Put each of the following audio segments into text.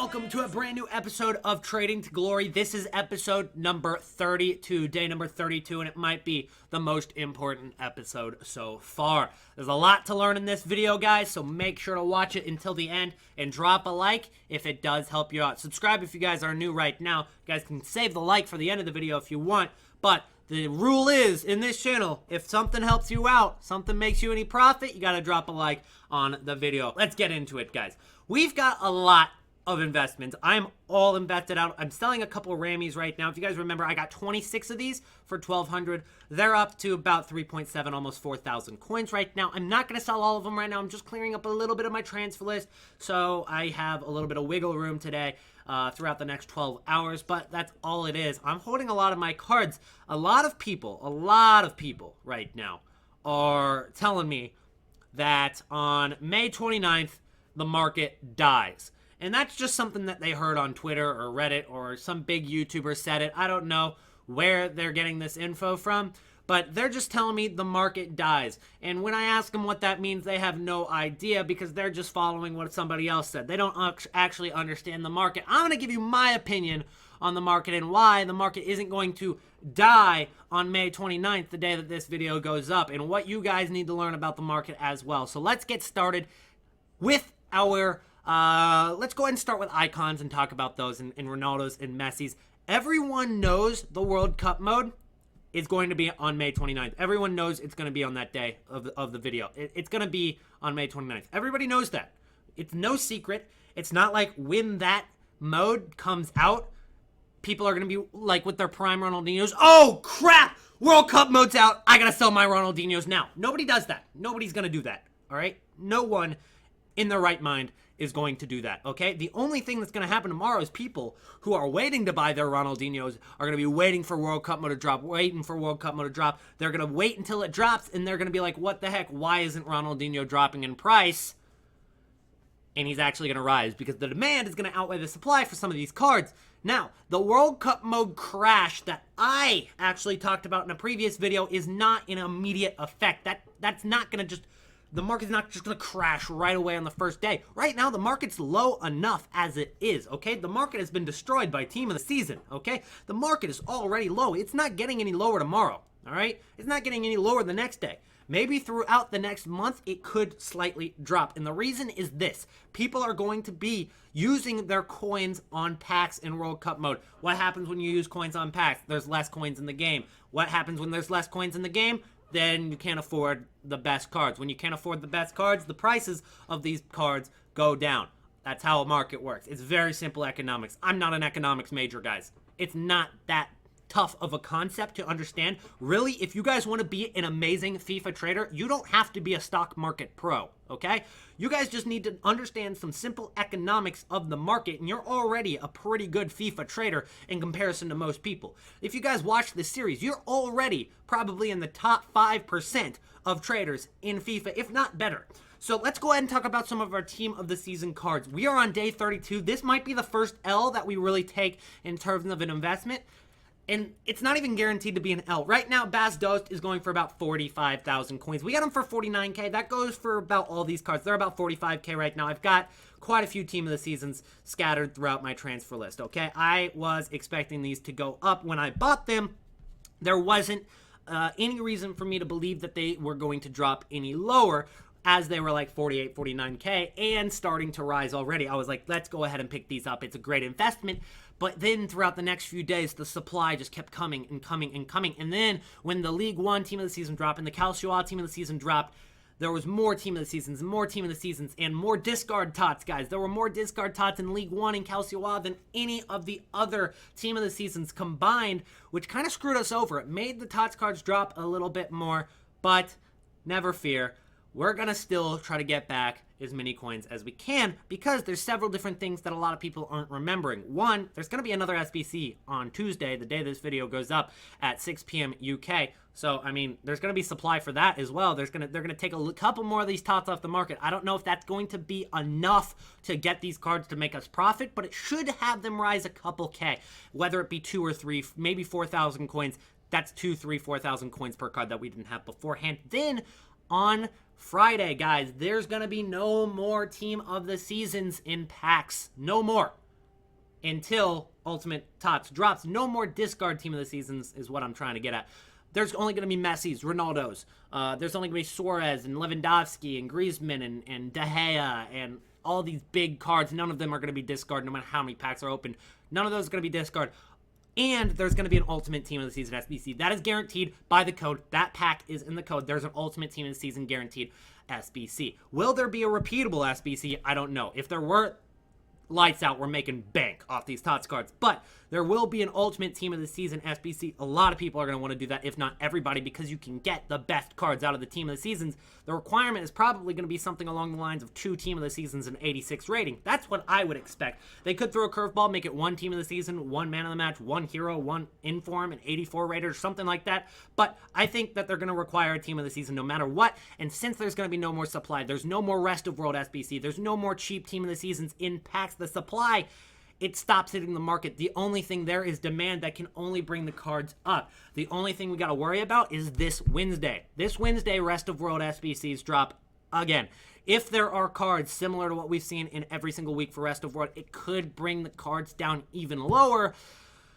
welcome to a brand new episode of Trading to Glory. This is episode number 32, day number 32, and it might be the most important episode so far. There's a lot to learn in this video, guys, so make sure to watch it until the end and drop a like if it does help you out. Subscribe if you guys are new right now. You guys can save the like for the end of the video if you want, but the rule is, in this channel, if something helps you out, something makes you any profit, you gotta drop a like on the video. Let's get into it, guys. We've got a lot of investments. I'm all invested out. I'm selling a couple of Rammies right now. If you guys remember, I got 26 of these for 1,200. They're up to about 3.7, almost 4,000 coins right now. I'm not going to sell all of them right now. I'm just clearing up a little bit of my transfer list, so I have a little bit of wiggle room today throughout the next 12 hours, but that's all it is. I'm holding a lot of my cards. A lot of people right now are telling me that on May 29th, the market dies. And that's just something that they heard on Twitter or Reddit or some big YouTuber said it. I don't know where they're getting this info from, but they're just telling me the market dies. And when I ask them what that means, they have no idea because they're just following what somebody else said. They don't actually understand the market. I'm going to give you my opinion on the market and why the market isn't going to die on May 29th, the day that this video goes up, and what you guys need to learn about the market as well. So let's get started with our let's go ahead and start with icons and talk about those and Ronaldo's and Messi's. Everyone knows the World Cup mode is going to be on May 29th. Everyone knows it's going to be on that day of the video. It's going to be on May 29th. Everybody knows that. It's no secret. It's not like when that mode comes out, people are going to be like with their prime Ronaldinhos, oh crap, World Cup mode's out, I got to sell my Ronaldinhos now. Nobody does that. Nobody's going to do that, all right? No one in their right mind is going to do that, okay? The only thing that's going to happen tomorrow is people who are waiting to buy their Ronaldinhos are going to be waiting for World Cup mode to drop, They're going to wait until it drops, and they're going to be like, what the heck? Why isn't Ronaldinho dropping in price? And he's actually going to rise because the demand is going to outweigh the supply for some of these cards. Now, the World Cup mode crash that I actually talked about in a previous video is not an immediate effect. That's not going to just... The market's not just going to crash right away on the first day. Right now, the market's low enough as it is, okay? The market has been destroyed by team of the season, okay? The market is already low. It's not getting any lower tomorrow, all right? It's not getting any lower the next day. Maybe throughout the next month, it could slightly drop. And the reason is this. People are going to be using their coins on packs in World Cup mode. What happens when you use coins on packs? There's less coins in the game. What happens when there's less coins in the game? Then you can't afford the best cards. When you can't afford the best cards, the prices of these cards go down. That's how a market works. It's very simple economics. I'm not an economics major, guys. It's not that tough of a concept to understand. Really, if you guys want to be an amazing FIFA trader, you don't have to be a stock market pro, okay? You guys just need to understand some simple economics of the market, and you're already a pretty good FIFA trader in comparison to most people. If you guys watch this series, you're already probably in the top 5% of traders in FIFA, if not better. So let's go ahead and talk about some of our team of the season cards. We are on day 32. This might be the first L that we really take in terms of an investment. And it's not even guaranteed to be an L. Right now, Bas Dost is going for about 45,000 coins. We got him for 49K. That goes for about all these cards. They're about 45K right now. I've got quite a few team of the seasons scattered throughout my transfer list, okay? I was expecting these to go up when I bought them. There wasn't any reason for me to believe that they were going to drop any lower, as they were like 48, 49K and starting to rise already. I was like, let's go ahead and pick these up. It's a great investment. But then throughout the next few days, the supply just kept coming and coming and coming. And then when the League One team of the season dropped and the Calcio team of the season dropped, there was more team of the seasons, more team of the seasons, and more discard tots, guys. There were more discard tots in League One and Calcio than any of the other team of the seasons combined, which kind of screwed us over. It made the tots cards drop a little bit more, but never fear. We're going to still try to get back as many coins as we can because there's several different things that a lot of people aren't remembering. One, there's going to be another SBC on Tuesday, the day this video goes up at 6 p.m. UK. So, I mean, there's going to be supply for that as well. They're going to take a couple more of these tots off the market. I don't know if that's going to be enough to get these cards to make us profit, but it should have them rise a couple K, whether it be 2 or 3, maybe 4,000 coins. That's 2, 3, 4,000 coins per card that we didn't have beforehand. Then on Friday, guys, there's going to be no more team of the seasons in packs. No more. until Ultimate Tots drops. No more discard team of the seasons is what I'm trying to get at. There's only going to be Messi's, Ronaldo's. There's only going to be Suarez and Lewandowski and Griezmann and De Gea and all these big cards. None of them are going to be discard no matter how many packs are open. None of those are going to be discard. And there's going to be an Ultimate Team of the Season SBC. That is guaranteed by the code. That pack is in the code. There's an Ultimate Team of the Season guaranteed SBC. Will there be a repeatable SBC? I don't know. If there were, lights out, we're making bank off these TOTS cards. But there will be an Ultimate Team of the Season SBC. A lot of people are going to want to do that, if not everybody, because you can get the best cards out of the Team of the Seasons. The requirement is probably going to be something along the lines of 2 Team of the Seasons and 86 rating. That's what I would expect. They could throw a curveball, make it 1 Team of the Season, 1 Man of the Match, 1 Hero, 1 Inform, and 84 rated, or something like that. But I think that they're going to require a Team of the Season no matter what. And since there's going to be no more supply, there's no more Rest of World SBC, there's no more cheap Team of the Seasons in packs, the supply, it stops hitting the market. The only thing there is demand that can only bring the cards up. The only thing we got to worry about is this Wednesday. This Wednesday, Rest of World SBCs drop again. If there are cards similar to what we've seen in every single week for Rest of World, it could bring the cards down even lower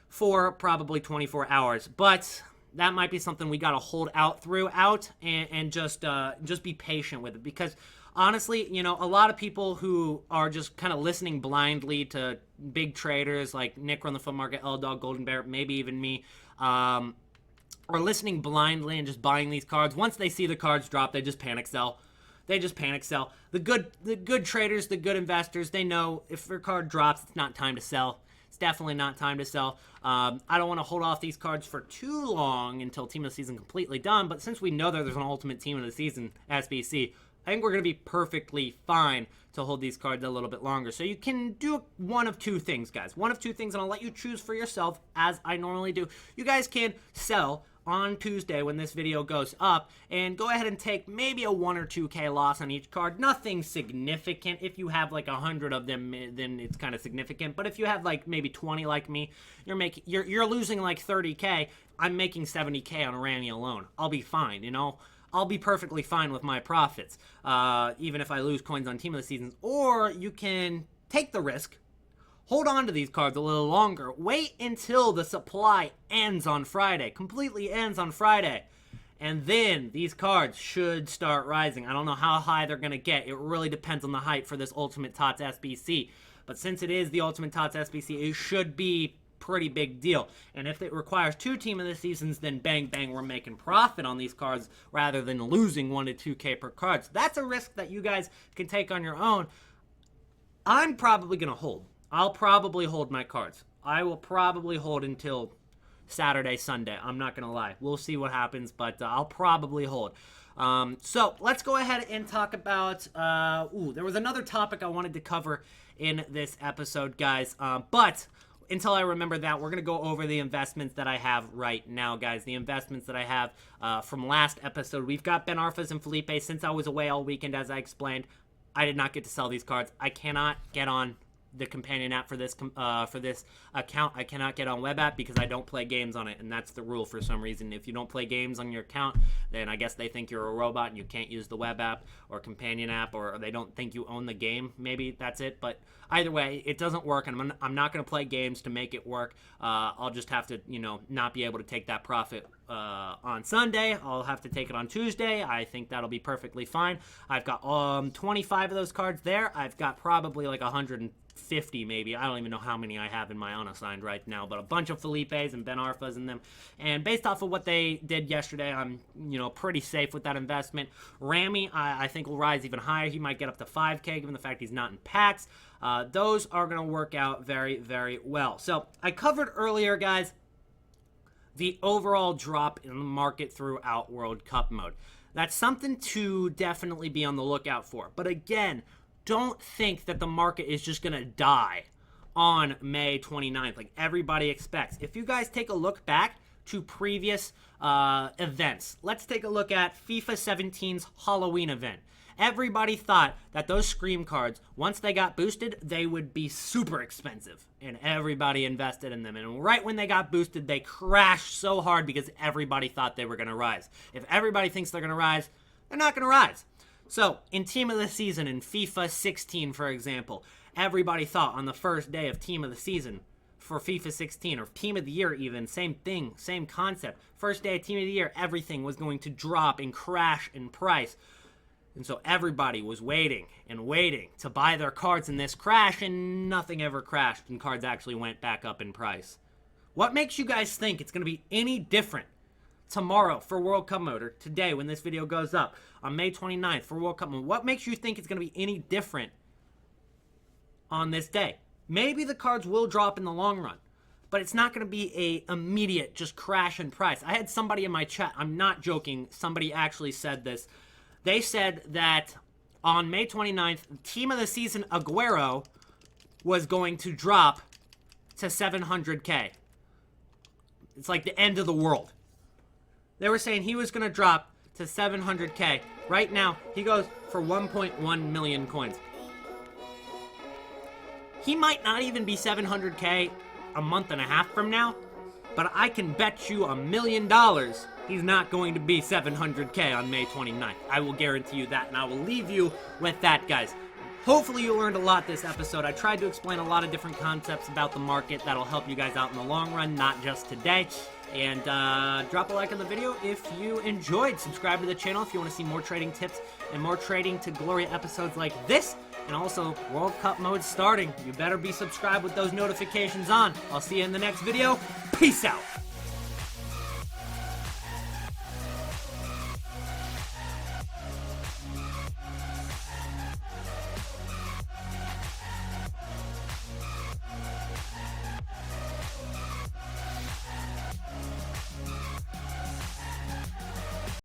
for probably 24 hours. But that might be something we got to hold out throughout and just be patient with it, because honestly, you know, a lot of people who are just kind of listening blindly to big traders like Nick on the Foot Market, L-Dog, Golden Bear, maybe even me, are listening blindly and just buying these cards. Once they see the cards drop, they just panic sell. They just panic sell. The good traders, the good investors, they know if their card drops, it's not time to sell. It's definitely not time to sell. I don't want to hold off these cards for too long until Team of the Season completely done, but since we know that there's an Ultimate Team of the Season SBC, I think we're going to be perfectly fine to hold these cards a little bit longer. So you can do one of two things, guys. One of two things, and I'll let you choose for yourself, as I normally do. You guys can sell on Tuesday when this video goes up and go ahead and take maybe a 1 or 2K loss on each card. Nothing significant. If you have like 100 of them, then it's kind of significant. But if you have like maybe 20 like me, you're losing like 30K. I'm making 70K on Rami alone. I'll be fine, you know? I'll be perfectly fine with my profits, even if I lose coins on Team of the Seasons. Or you can take the risk, hold on to these cards a little longer, wait until the supply ends on Friday, completely ends on Friday, and then these cards should start rising. I don't know how high they're going to get. It really depends on the hype for this Ultimate Tots SBC. But since it is the Ultimate Tots SBC, it should be pretty big deal. And if it requires 2 Team of the Seasons, then bang bang, we're making profit on these cards rather than losing 1 to 2K per card. So that's a risk that you guys can take on your own. I'm probably gonna hold. I'll probably hold my cards. I will probably hold until Saturday, Sunday. I'm not gonna lie. We'll see what happens, but I'll probably hold. So let's go ahead and talk about there was another topic I wanted to cover in this episode, guys, but until I remember that, we're going to go over the investments that I have right now, guys. The investments that I have from last episode. We've got Ben Arfas and Felipe. Since I was away all weekend, as I explained, I did not get to sell these cards. I cannot get on the companion app for this account. I cannot get on web app because I don't play games on it, and that's the rule for some reason. If you don't play games on your account, then I guess they think you're a robot and you can't use the web app or companion app, or they don't think you own the game. Maybe that's it, but either way, it doesn't work, and I'm not going to play games to make it work. I'll just have to, not be able to take that profit on Sunday. I'll have to take it on Tuesday. I think that'll be perfectly fine. I've got 25 of those cards there. I've got probably like 150 maybe. I don't even know how many I have in my unassigned right now, but a bunch of Felipes and Ben Arfas in them. And based off of what they did yesterday, I'm, pretty safe with that investment. Rami, I think will rise even higher. He might get up to 5K given the fact he's not in packs. Those are going to work out very, very well. So I covered earlier, guys, the overall drop in the market throughout World Cup mode. That's something to definitely be on the lookout for. But again, don't think that the market is just going to die on May 29th like everybody expects. If you guys take a look back to previous events, let's take a look at FIFA 17's Halloween event. Everybody thought that those Scream cards, once they got boosted, they would be super expensive. And everybody invested in them. And right when they got boosted, they crashed so hard because everybody thought they were going to rise. If everybody thinks they're going to rise, they're not going to rise. So, in Team of the Season, in FIFA 16, for example, everybody thought on the first day of Team of the Season for FIFA 16, or Team of the Year even, same thing, same concept. First day of Team of the Year, everything was going to drop and crash in price. And so everybody was waiting and waiting to buy their cards in this crash, and nothing ever crashed, and cards actually went back up in price. What makes you guys think it's going to be any different tomorrow for World Cup mode, or today when this video goes up on May 29th for World Cup mode? What makes you think it's going to be any different on this day? Maybe the cards will drop in the long run, but it's not going to be a immediate just crash in price. I had somebody in my chat, I'm not joking, somebody actually said this. They said that on May 29th, Team of the Season Aguero was going to drop to 700K. It's like the end of the world. They were saying he was going to drop to 700K. Right now, he goes for 1.1 million coins. He might not even be 700K a month and a half from now, but I can bet you $1 million he's not going to be 700K on May 29th. I will guarantee you that, and I will leave you with that, guys. Hopefully you learned a lot this episode. I tried to explain a lot of different concepts about the market that'll help you guys out in the long run, not just today. And drop a like on the video if you enjoyed. Subscribe to the channel if you want to see more trading tips and more Trading to Glory episodes like this. And also, World Cup mode starting. You better be subscribed with those notifications on. I'll see you in the next video. Peace out.